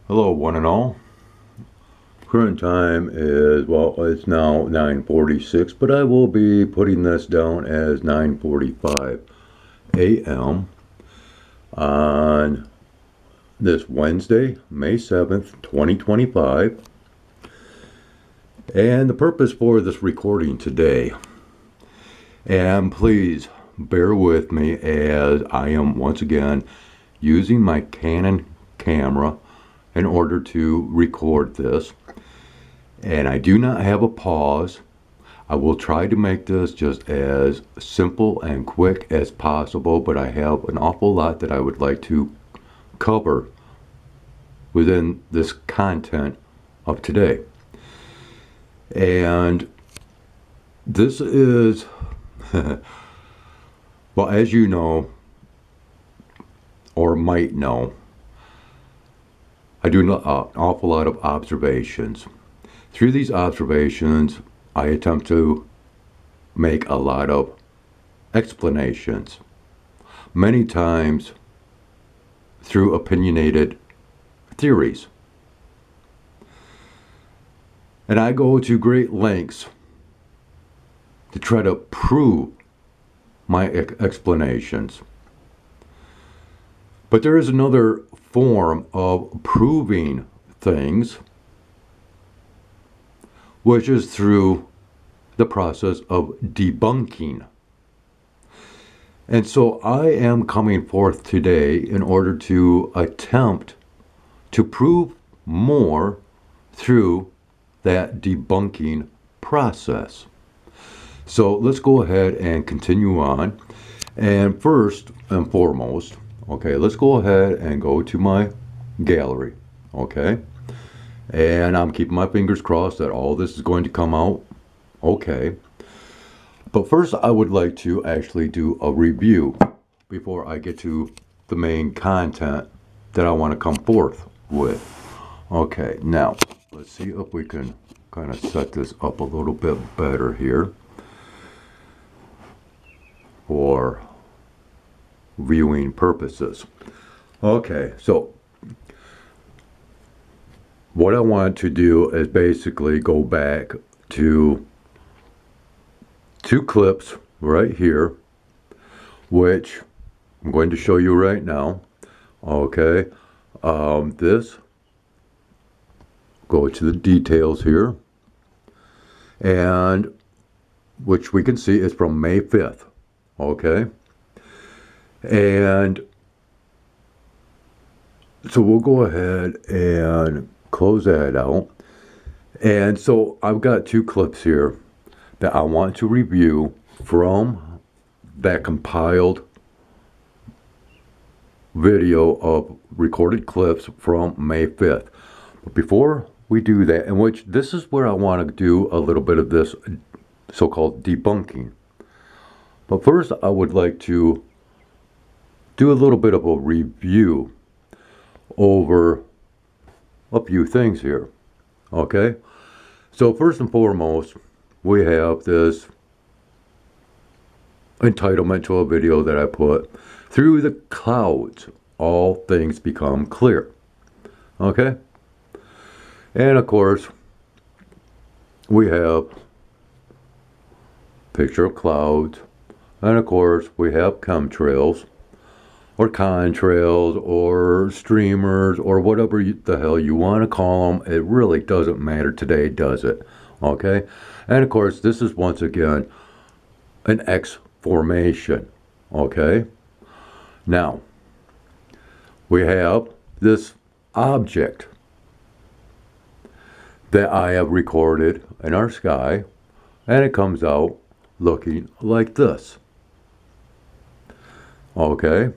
Hello, one and all. Current time is, well, it's now 9:46, but I will be putting this down as 9:45 a.m. on this Wednesday, May 7th, 2025. And the purpose for this recording today, and please bear with me as I am once again using my Canon camera in order to record this. And I do not have a pause. I will try to make this just as simple and quick as possible, but I have an awful lot that I would like to cover within this content of today. And this is, well, as you know, or might know, I do an awful lot of observations. Through these observations, I attempt to make a lot of explanations, many times through opinionated theories. And I go to great lengths to try to prove my explanations. But there is another form of proving things, which is through the process of debunking. And so I am coming forth today in order to attempt to prove more through that debunking process. So let's go ahead and continue on. And first and foremost, okay, let's go ahead and go to my gallery, okay? And I'm keeping my fingers crossed that all this is going to come out okay. But first, I would like to actually do a review before I get to the main content that I want to come forth with. Okay, now, let's see if we can kind of set this up a little bit better here for viewing purposes. Okay, so what I want to do is basically go back to two clips right here, which I'm going to show you right now. Okay, this, go to the details here, and which we can see is from May 5th. Okay, and so we'll go ahead and close that out. And so I've got two clips here that I want to review from that compiled video of recorded clips from May 5th. But before we do that, in which this is where I want to do a little bit of this so-called debunking. But first, I would like to do a little bit of a review over a few things here. Okay, so first and foremost, we have this entitlement to a video that I put, "Through the clouds, all things become clear." Okay, and of course, we have picture of clouds, and of course, we have chemtrails, or contrails, or streamers, or whatever the hell you want to call them. It really doesn't matter today, does it? Okay? And of course, this is once again an X formation. Okay? Now, we have this object that I have recorded in our sky, and it comes out looking like this. Okay?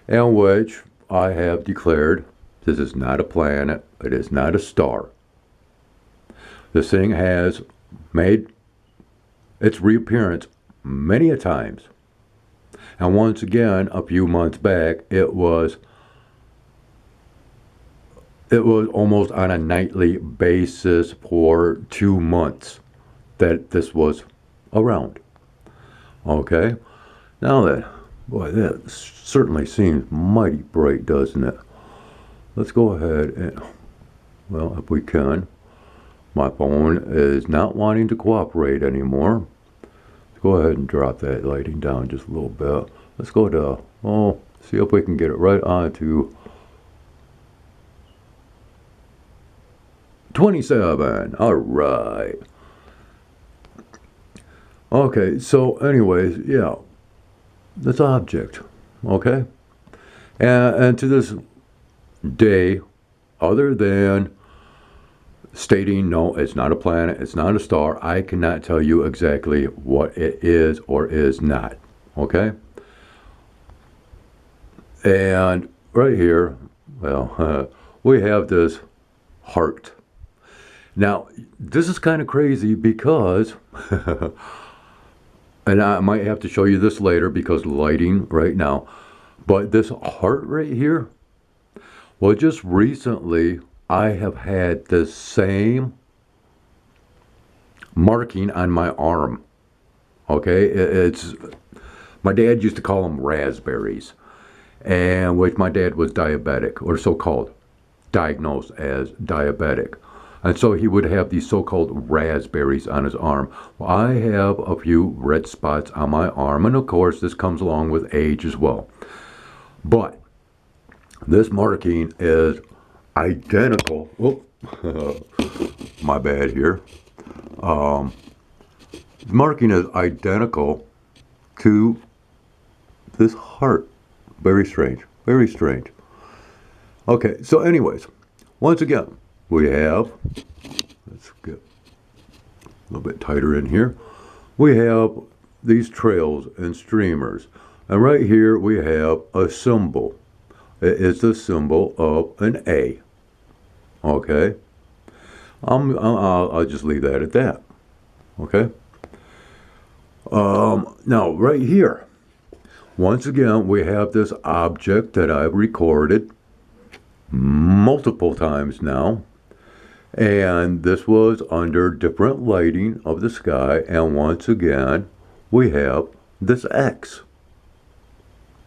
In which I have declared this is not a planet, it is not a star. This thing has made its reappearance many a times. And once again, a few months back, it was almost on a nightly basis for 2 months that this was around. Okay? Now that, boy, that certainly seems mighty bright, doesn't it? let's go ahead and, well, if we can. My phone is not wanting to cooperate anymore. Let's go ahead and drop that lighting down just a little bit. Let's go to, oh, see if we can get it right onto 27. All right. Okay, so anyways, yeah, this object, okay? And to this day, other than stating, no, it's not a planet, it's not a star, I cannot tell you exactly what it is or is not, okay? And right here, well, we have this heart. Now, this is kind of crazy because, and I might have to show you this later because lighting right now, but this heart right here, well, just recently I have had the same marking on my arm. Okay, it's, my dad used to call them raspberries, and which my dad was diabetic, or so-called diagnosed as diabetic. And so he would have these so-called raspberries on his arm. Well, I have a few red spots on my arm, and of course this comes along with age as well. But this marking is identical. Oh, my bad here. Marking is identical to this heart. Very strange. Very strange. Okay, so anyways, once again, we have, let's get a little bit tighter in here. We have these trails and streamers. And right here we have a symbol. It is the symbol of an A. Okay? I'll just leave that at that. Okay? Now, right here, once again, we have this object that I've recorded multiple times now. And this was under different lighting of the sky. And once again, we have this X.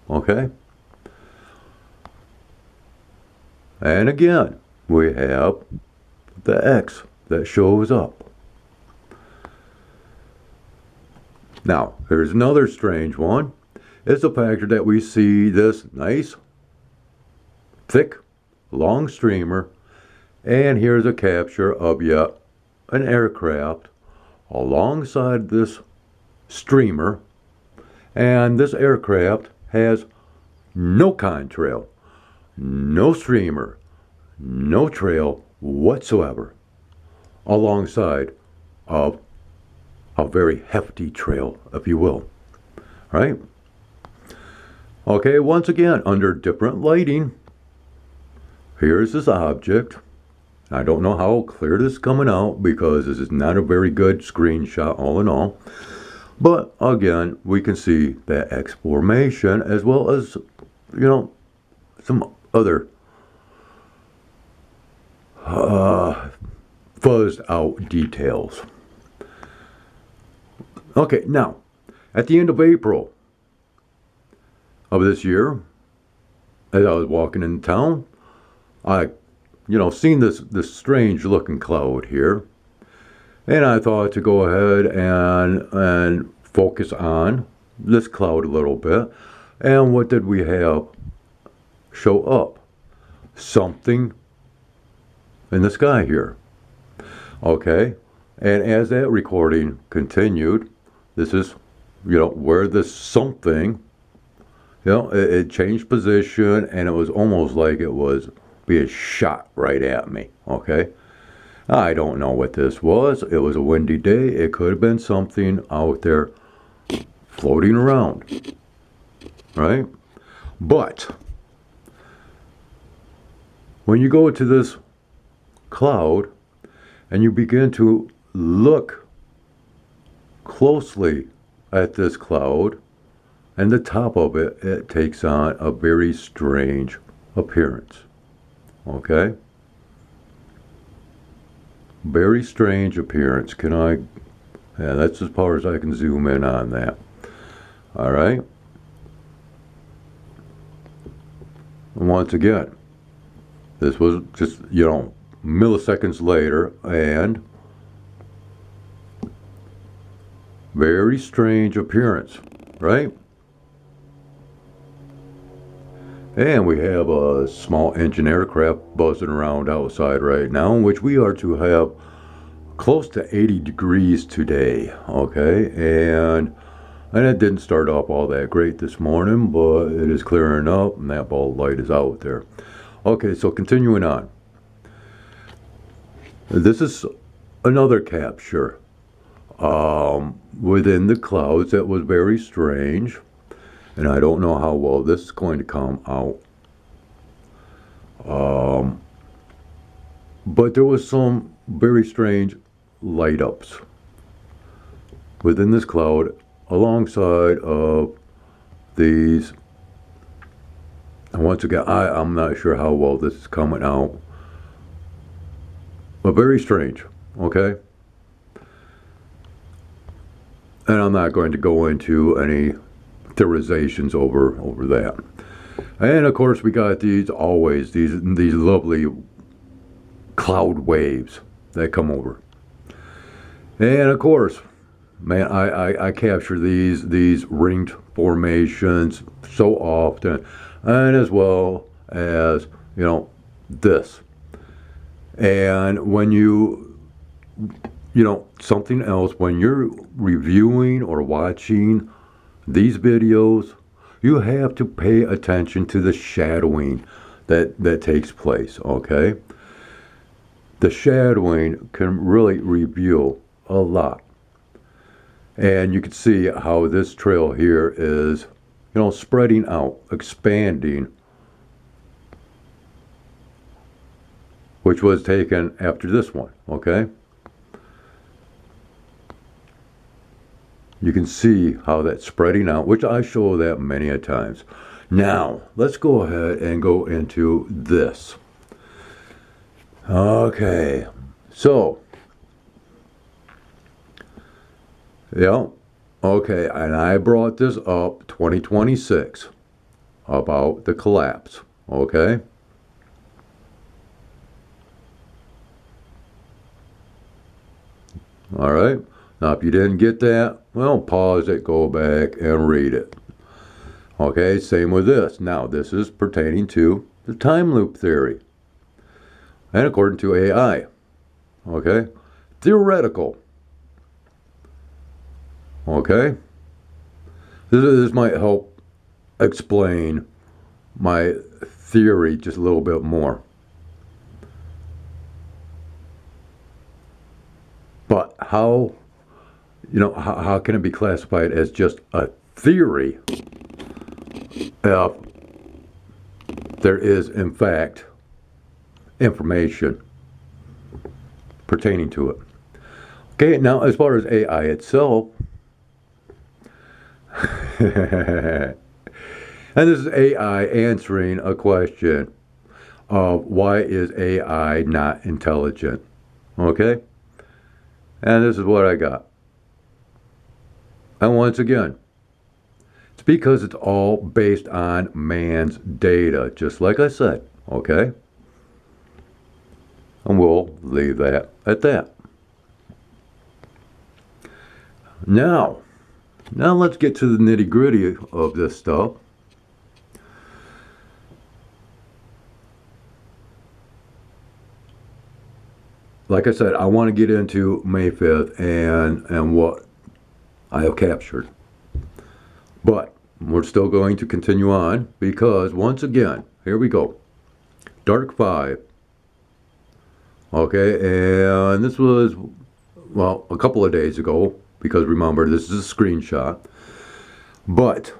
Okay? And again, we have the X that shows up. Now, here's another strange one. It's the fact that we see this nice, thick, long streamer. And here's a capture of yet an aircraft alongside this streamer. And this aircraft has no contrail, no streamer, no trail whatsoever alongside of a very hefty trail, if you will. Right? Okay, once again, under different lighting, here's this object. I don't know how clear this is coming out because this is not a very good screenshot all in all. But again, we can see that X formation as well as, you know, some other fuzzed out details. Okay, now, at the end of April of this year, as I was walking in town, I seen this strange looking cloud here. And I thought to go ahead and focus on this cloud a little bit. And what did we have show up? Something in the sky here. Okay. And as that recording continued, this is, where this something, it changed position, and it was almost like it was being shot right at me. Okay. I don't know what this was. It was a windy day. It could have been something out there floating around. Right? But when you go to this cloud and you begin to look closely at this cloud, and the top of it, it takes on a very strange appearance. Okay? Very strange appearance. Yeah, that's as far as I can zoom in on that. All right? And once again, This was just, milliseconds later, and very strange appearance, right? And we have a small engine aircraft buzzing around outside right now, in which we are to have close to 80 degrees today, okay? And it didn't start off all that great this morning, but it is clearing up, and that ball light is out there. Okay, so continuing on. This is another capture within the clouds that was very strange, and I don't know how well this is going to come out. But there was some very strange light ups within this cloud alongside of these. And once again, I'm not sure how well this is coming out, but very strange, okay? And I'm not going to go into any theorizations over that. And of course, we got these lovely cloud waves that come over. And of course, man, I capture these ringed formations so often, and as well as, this. And when something else, when you're reviewing or watching these videos, you have to pay attention to the shadowing that takes place, okay? The shadowing can really reveal a lot. And you can see how this trail here is, spreading out, expanding, which was taken after this one, okay? You can see how that's spreading out, which I show that many a times. Now, let's go ahead and go into this. Okay, so, yeah, okay, and I brought this up 2026 about the collapse, okay? All right. Now, if you didn't get that, well, pause it, go back, and read it. Okay, same with this. Now, this is pertaining to the time loop theory. And according to AI. Okay? Theoretical. Okay? This might help explain my theory just a little bit more. But how can it be classified as just a theory if there is, in fact, information pertaining to it? Okay, now as far as AI itself, and this is AI answering a question of why is AI not intelligent? Okay? And this is what I got. And once again, it's because it's all based on man's data, just like I said, okay? And we'll leave that at that. Now let's get to the nitty-gritty of this stuff. Like I said, I want to get into May 5th and what I have captured. But we're still going to continue on because, once again, here we go. Dark 5. Okay, and this was, well, a couple of days ago, because remember, this is a screenshot. But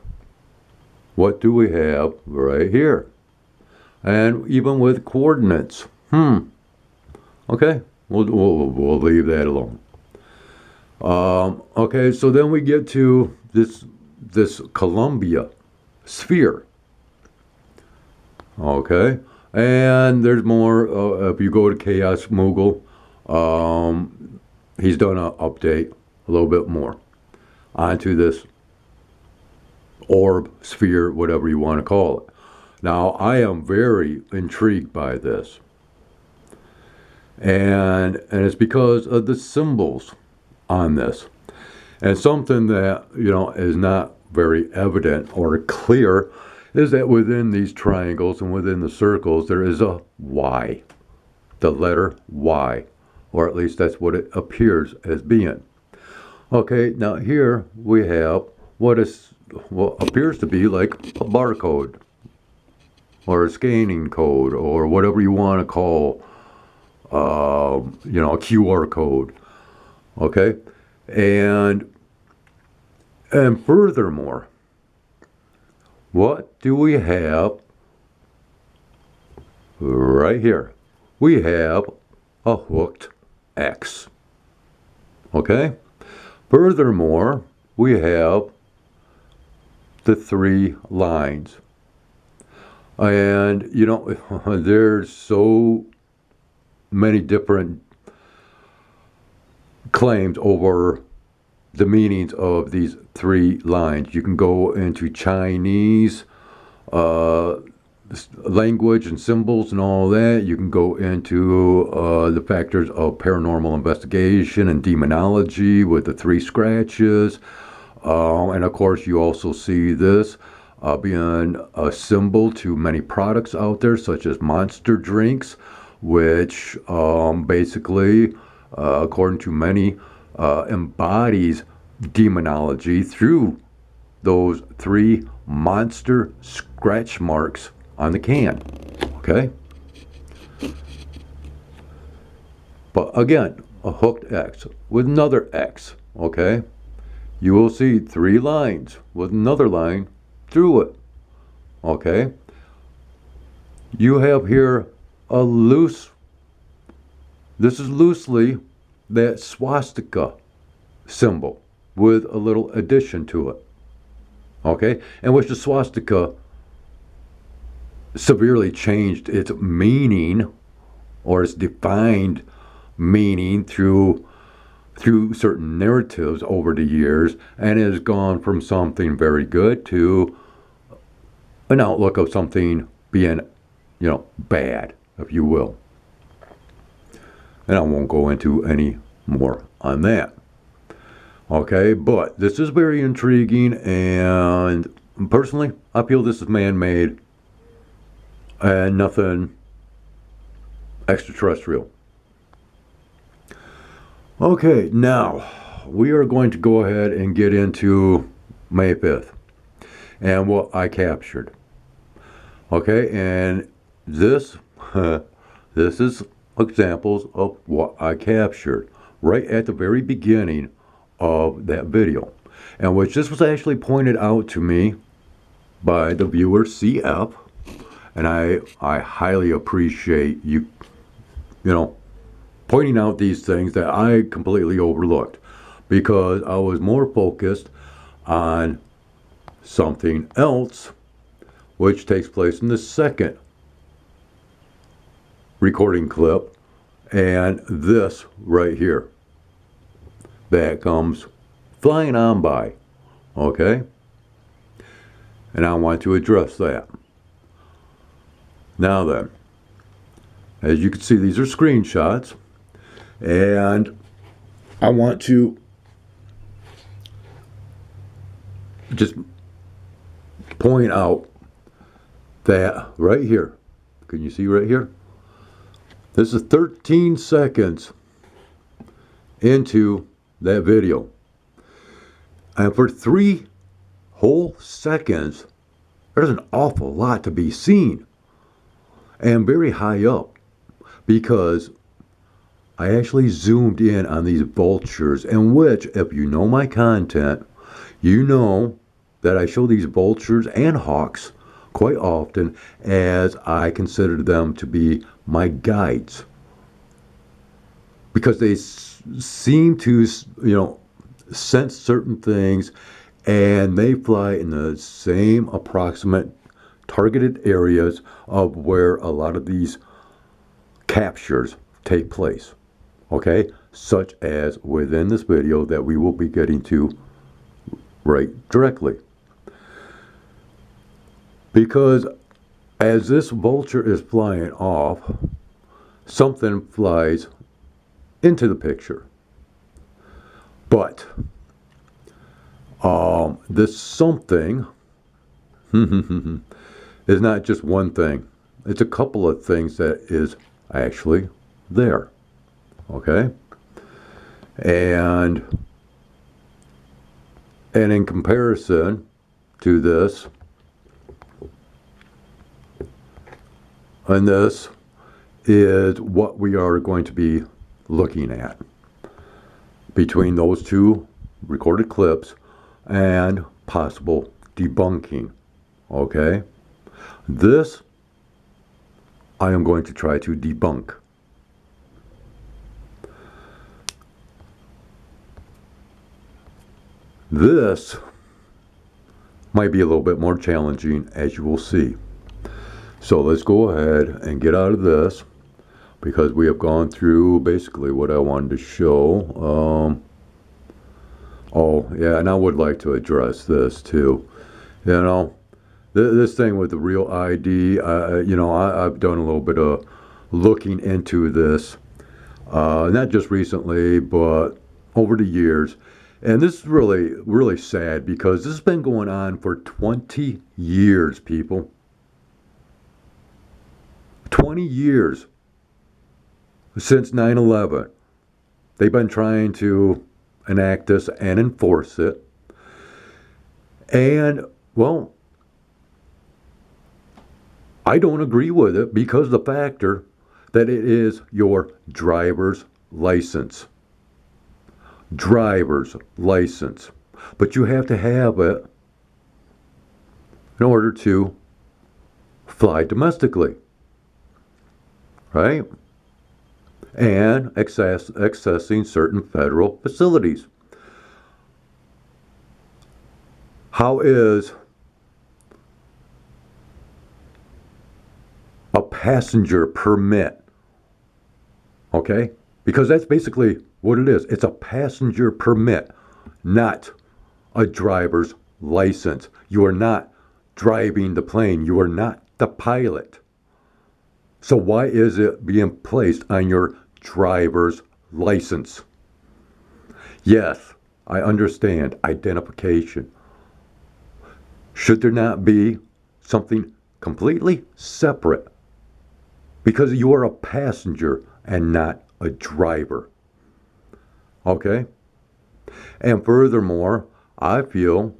what do we have right here? And even with coordinates. Okay, we'll leave that alone. Okay, so then we get to this Columbia sphere. Okay, and there's more. If you go to Chaos Moogle, he's done an update a little bit more onto this orb, sphere, whatever you want to call it. Now, I am very intrigued by this. And it's because of the symbols on this. And something that, is not very evident or clear is that within these triangles and within the circles, there is a Y, the letter Y, or at least that's what it appears as being. Okay, now here we have what appears to be like a barcode or a scanning code or whatever you want to call, a QR code. Okay, and furthermore, what do we have right here? We have a hooked X. Okay? Furthermore, we have the 3 lines. And, there's so many different claims over the meanings of these 3 lines. You can go into Chinese language and symbols and all that. You can go into the factors of paranormal investigation and demonology with the 3 scratches. And of course, you also see this being a symbol to many products out there, such as monster drinks, which basically, according to many, embodies demonology through those 3 monster scratch marks on the can. Okay? But again, a hooked X with another X. Okay? You will see 3 lines with another line through it. Okay? You have here a this is loosely that swastika symbol with a little addition to it. Okay? And which the swastika severely changed its meaning or its defined meaning through certain narratives over the years, and has gone from something very good to an outlook of something being, bad, if you will. And I won't go into any more on that. Okay, but this is very intriguing, and personally, I feel this is man-made and nothing extraterrestrial. Okay, now we are going to go ahead and get into May 5th and what I captured. Okay, and this is examples of what I captured right at the very beginning of that video, and which this was actually pointed out to me by the viewer CF, and I highly appreciate you pointing out these things that I completely overlooked, because I was more focused on something else which takes place in the second recording clip, and this right here that comes flying on by. Okay? And I want to address that. Now then, as you can see, these are screenshots, and I want to just point out that right here, can you see right here? This is 13 seconds into that video. And for 3 whole seconds, there's an awful lot to be seen. And very high up, because I actually zoomed in on these vultures, in which, if you know my content, you know that I show these vultures and hawks quite often, as I consider them to be my guides, because they seem to, sense certain things, and they fly in the same approximate targeted areas of where a lot of these captures take place. Okay, such as within this video that we will be getting to right directly. Because As this vulture is flying off, something flies into the picture. But this something is not just one thing. It's a couple of things that is actually there. Okay? And in comparison to this, and this is what we are going to be looking at between those two recorded clips and possible debunking. Okay? This I am going to try to debunk. This might be a little bit more challenging, as you will see. So let's go ahead and get out of this, because we have gone through basically what I wanted to show. Oh, yeah, and I would like to address this too. You know, this thing with the real ID, I've done a little bit of looking into this, not just recently, but over the years. And this is really, really sad, because this has been going on for 20 years, people. 20 years since 9/11. They've been trying to enact this and enforce it. And, well, I don't agree with it, because the factor that it is your driver's license. Driver's license. But you have to have it in order to fly domestically. Right? And accessing certain federal facilities. How is a passenger permit? Okay? Because that's basically what it is. It's a passenger permit, not a driver's license. You are not driving the plane. You are not the pilot. So why is it being placed on your driver's license? Yes, I understand identification. Should there not be something completely separate? Because you are a passenger and not a driver. Okay? And furthermore, I feel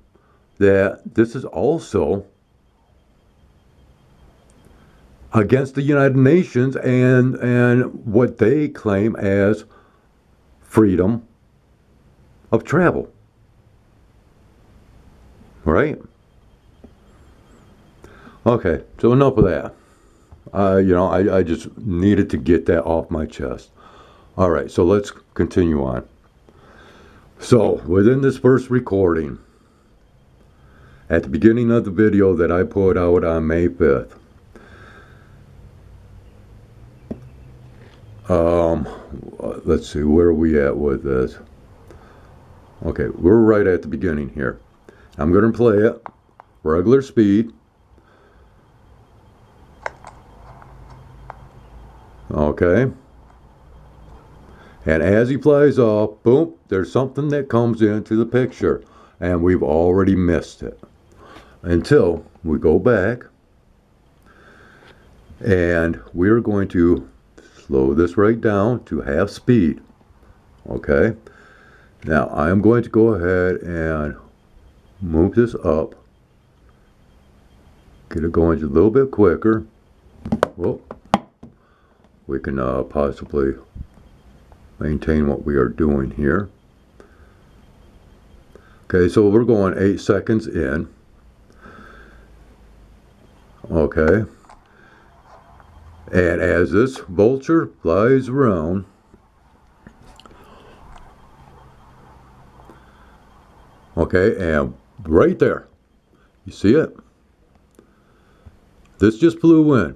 that this is also against the United Nations and what they claim as freedom of travel. Right? Okay, so enough of that. I just needed to get that off my chest. All right, so let's continue on. So, within this first recording, at the beginning of the video that I put out on May 5th, let's see, where are we at with this? Okay, we're right at the beginning here. I'm going to play it regular speed. Okay. And as he flies off, boom, there's something that comes into the picture. And we've already missed it. Until we go back. And we're going to slow this right down to half speed. Okay. Now, I am going to go ahead and move this up. Get it going just a little bit quicker. Well, we can possibly maintain what we are doing here. Okay, so we're going 8 seconds in. Okay. And as this vulture flies around, okay, and right there, you see it? This just flew in.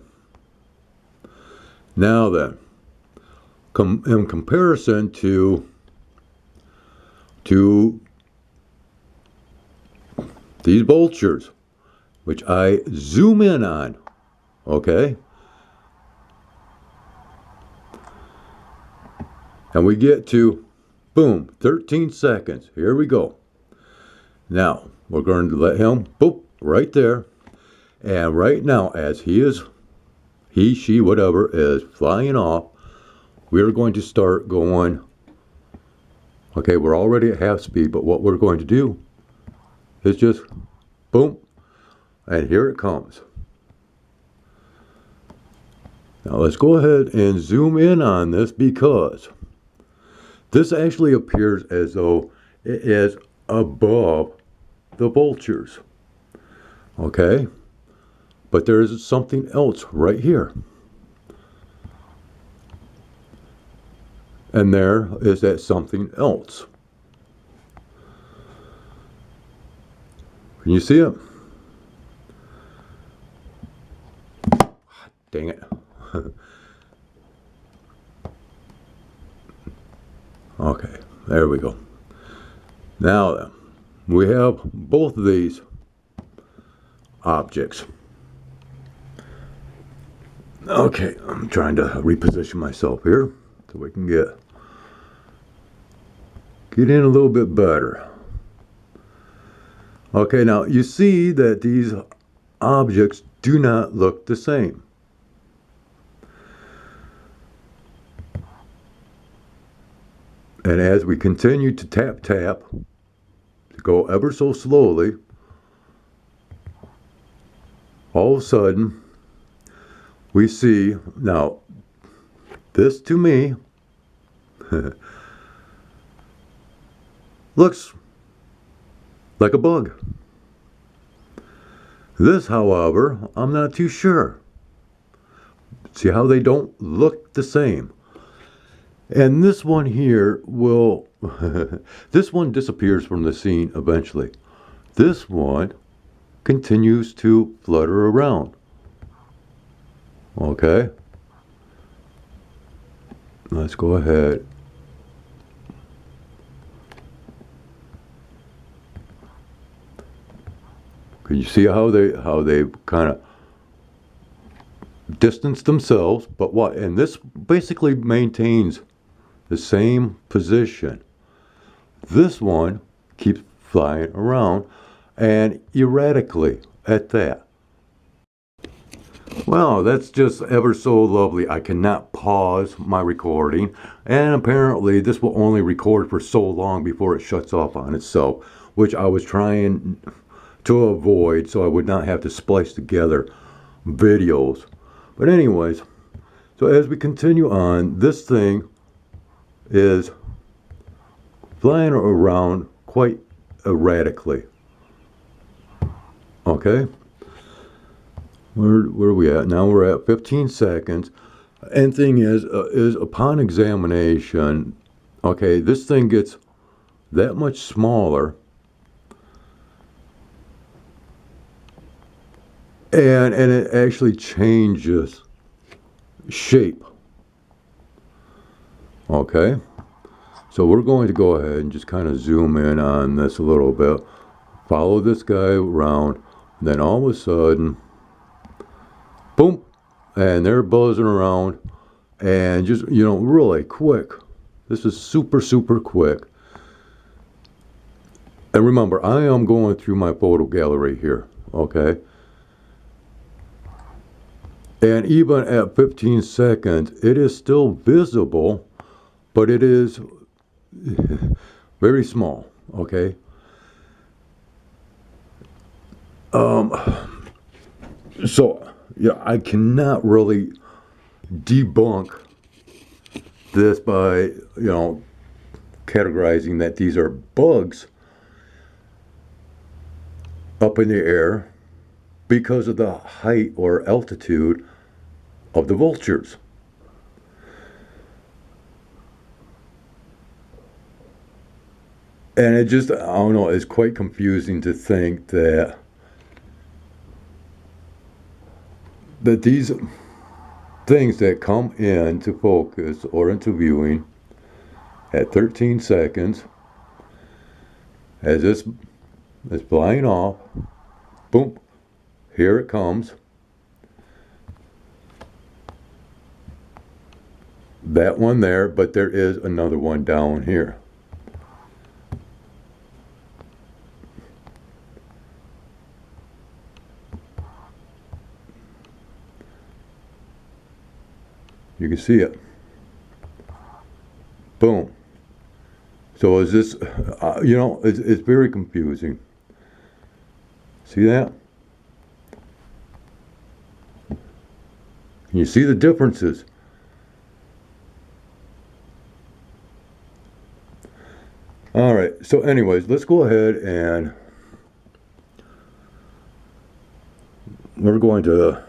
Now then, in comparison to these vultures, which I zoom in on, okay? And we get to, boom, 13 seconds. Here we go. Now, we're going to let him, boop, right there. And right now, as he, she, whatever, is flying off, we're going to start going, okay, we're already at half speed, but what we're going to do is just, boom, and here it comes. Now let's go ahead and zoom in on this, because this actually appears as though it is above the vultures. Okay? But there is something else right here. And there is that something else. Can you see it? Dang it. Okay, there we go. Now then, we have both of these objects. Okay, I'm trying to reposition myself here so we can get in a little bit better. Okay, now you see that these objects do not look the same. And as we continue to tap, to go ever so slowly, all of a sudden, we see, now, this to me looks like a bug. This, however, I'm not too sure. See how they don't look the same? And this one here will, this one disappears from the scene eventually. This one continues to flutter around. Okay. Let's go ahead. Can you see how they kind of distance themselves? But what? And this basically maintains the same position. This one keeps flying around, and erratically at that. Well, that's just ever so lovely. I cannot pause my recording, and apparently this will only record for so long before it shuts off on itself, which I was trying to avoid so I would not have to splice together videos. But anyways, so as we continue on, this thing is flying around quite erratically. Okay? Where are we at? Now we're at 15 seconds. And thing is upon examination, okay, this thing gets that much smaller. And it actually changes shape. Okay, so we're going to go ahead and just kind of zoom in on this a little bit. Follow this guy around, and then all of a sudden, boom, and they're buzzing around, and just, you know, really quick. This is super, super quick. And remember, I am going through my photo gallery here, okay? And even at 15 seconds, it is still visible, but it is very small, okay? So, yeah, I cannot really debunk this by, you know, categorizing that these are bugs up in the air because of the height or altitude of the vultures. And it just, I don't know, it's quite confusing to think that these things that come into focus or into viewing at 13 seconds, as this is flying off, boom, here it comes. That one there, but there is another one down here. You can see it. Boom. So is this, it's very confusing. See that? Can you see the differences? All right, so anyways, let's go ahead and we're going to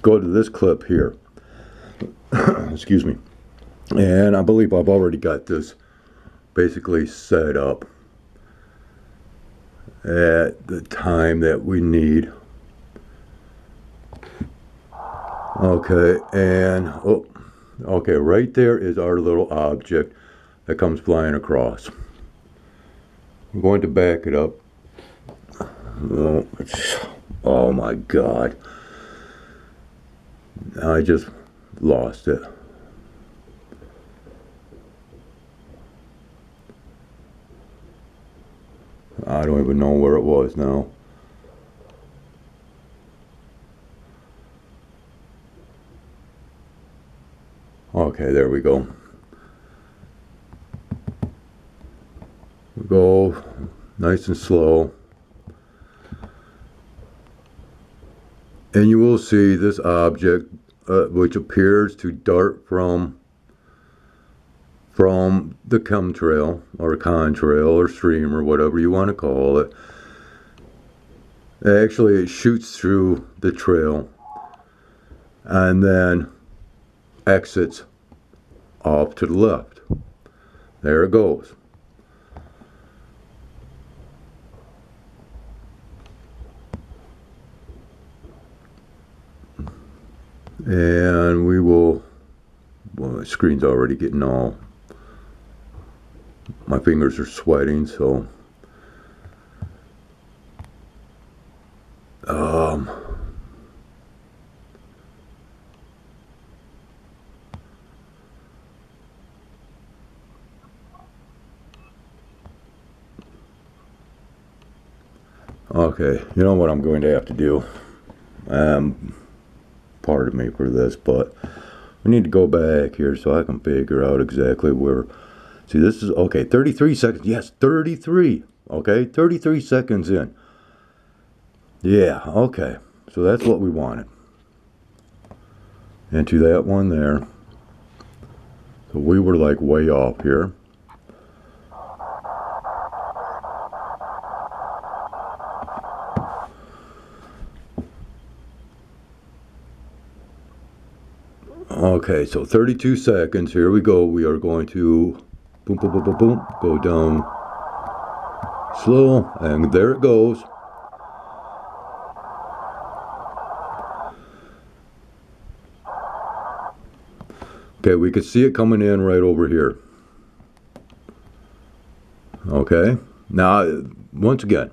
go to this clip here. Excuse me. And I believe I've already got this basically set up at the time that we need. Okay, and okay, right there is our little object that comes flying across. I'm going to back it up. Oh my God. I just lost it. I don't even know where it was now. Okay, there we go. We go nice and slow. And you will see this object, which appears to dart from the chemtrail or contrail or stream or whatever you want to call it. Actually, it shoots through the trail and then exits off to the left. There it goes. And we will, well, my screen's already getting all, my fingers are sweating, so okay, you know what I'm going to have to do? Pardon me for this, but we need to go back here so I can figure out exactly where. See, this is, okay, 33 seconds. Yes, 33. Okay, 33 seconds in. Yeah, okay. So that's what we wanted. Into that one there. So we were like way off here. Okay, so 32 seconds. Here we go. We are going to boom, boom, boom, boom, boom, go down slow, and there it goes. Okay, we can see it coming in right over here. Okay, now, once again,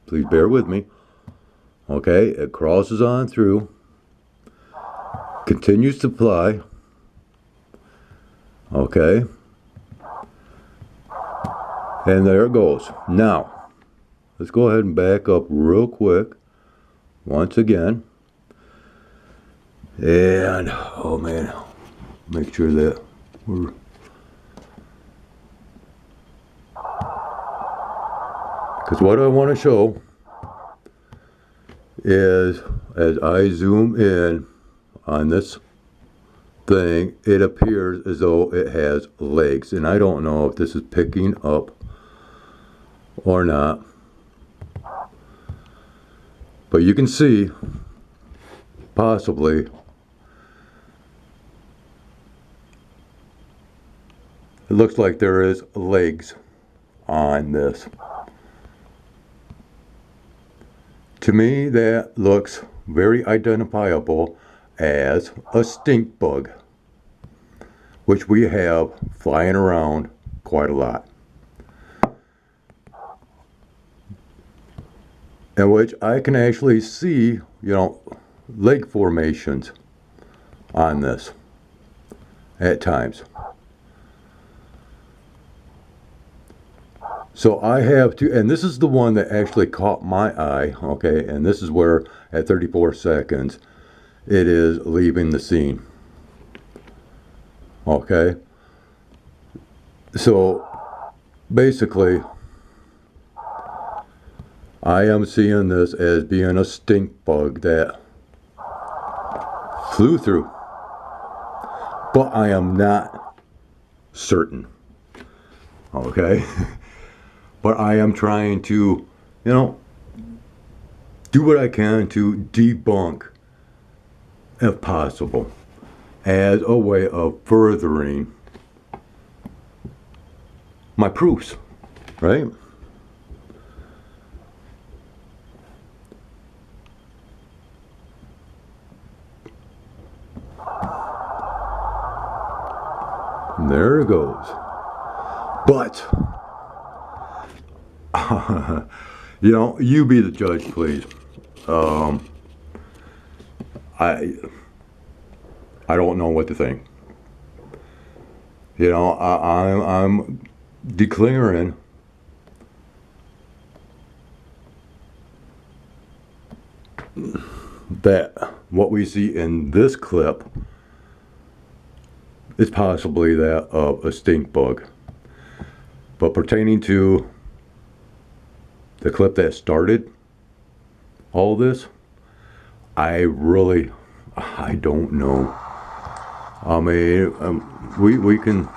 please bear with me. Okay, it crosses on through. Continues to fly. Okay. And there it goes. Now, let's go ahead and back up real quick. Once again. And, oh man, make sure that we're... Because what I want to show is, as I zoom in on this thing, it appears as though it has legs, and I don't know if this is picking up or not, but you can see possibly it looks like there is legs on this. To me, that looks very identifiable as a stink bug, which we have flying around quite a lot, and which I can actually see, leg formations on this at times. So I have to, and this is the one that actually caught my eye, okay, and this is where at 34 seconds it is leaving the scene, okay. So basically, I am seeing this as being a stink bug that flew through, but I am not certain, okay. But I am trying to, do what I can to debunk, if possible, as a way of furthering my proofs, right? There it goes. But, you be the judge, please. I I don't know what to think. I'm declaring that what we see in this clip is possibly that of a stink bug. But pertaining to the clip that started all this, I don't know. I mean, we can.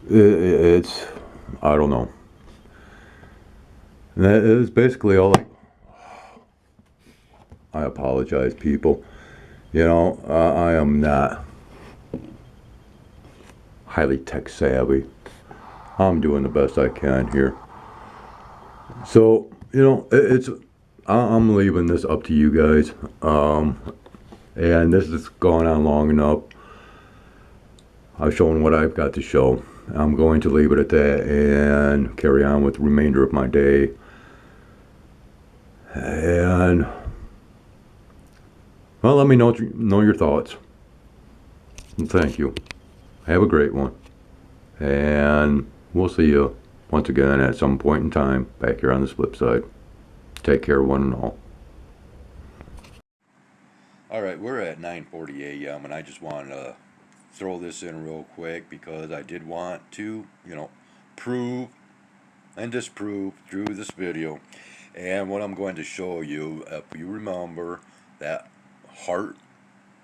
It's, I don't know. And that is basically all. I apologize, people. I am not highly tech savvy. I'm doing the best I can here. So, I'm leaving this up to you guys. And this has gone on long enough. I've shown what I've got to show. I'm going to leave it at that and carry on with the remainder of my day. And, well, let me know your thoughts. And thank you. Have a great one. And we'll see you once again at some point in time back here on this flip side. Take care, one and all. All right, we're at 9:40 a.m. and I just wanted to throw this in real quick because I did want to, prove and disprove through this video. And what I'm going to show you, if you remember that heart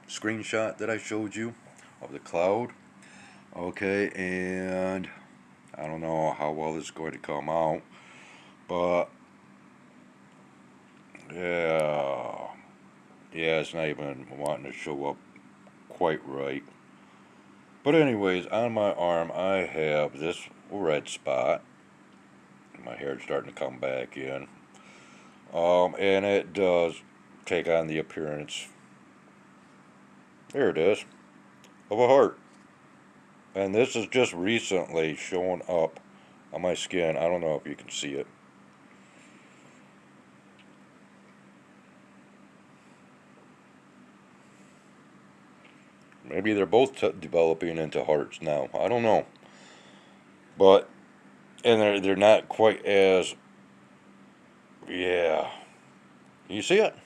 screenshot that I showed you of the cloud, okay, and I don't know how well this is going to come out, but yeah, it's not even wanting to show up quite right. But anyways, on my arm I have this red spot. My hair's starting to come back in. And it does take on the appearance, there it is, of a heart. And this is just recently showing up on my skin. I don't know if you can see it. Maybe they're both developing into hearts now. I don't know. But, and they're not quite as, yeah. You see it?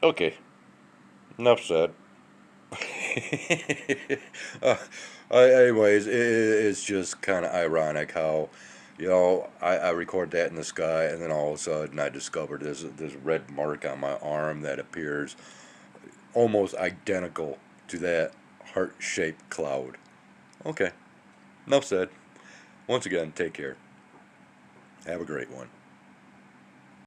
Okay. Enough said. Anyways, it's just kind of ironic how, I record that in the sky, and then all of a sudden I discovered this red mark on my arm that appears almost identical to that heart-shaped cloud. Okay, enough said. Once again, take care. Have a great one.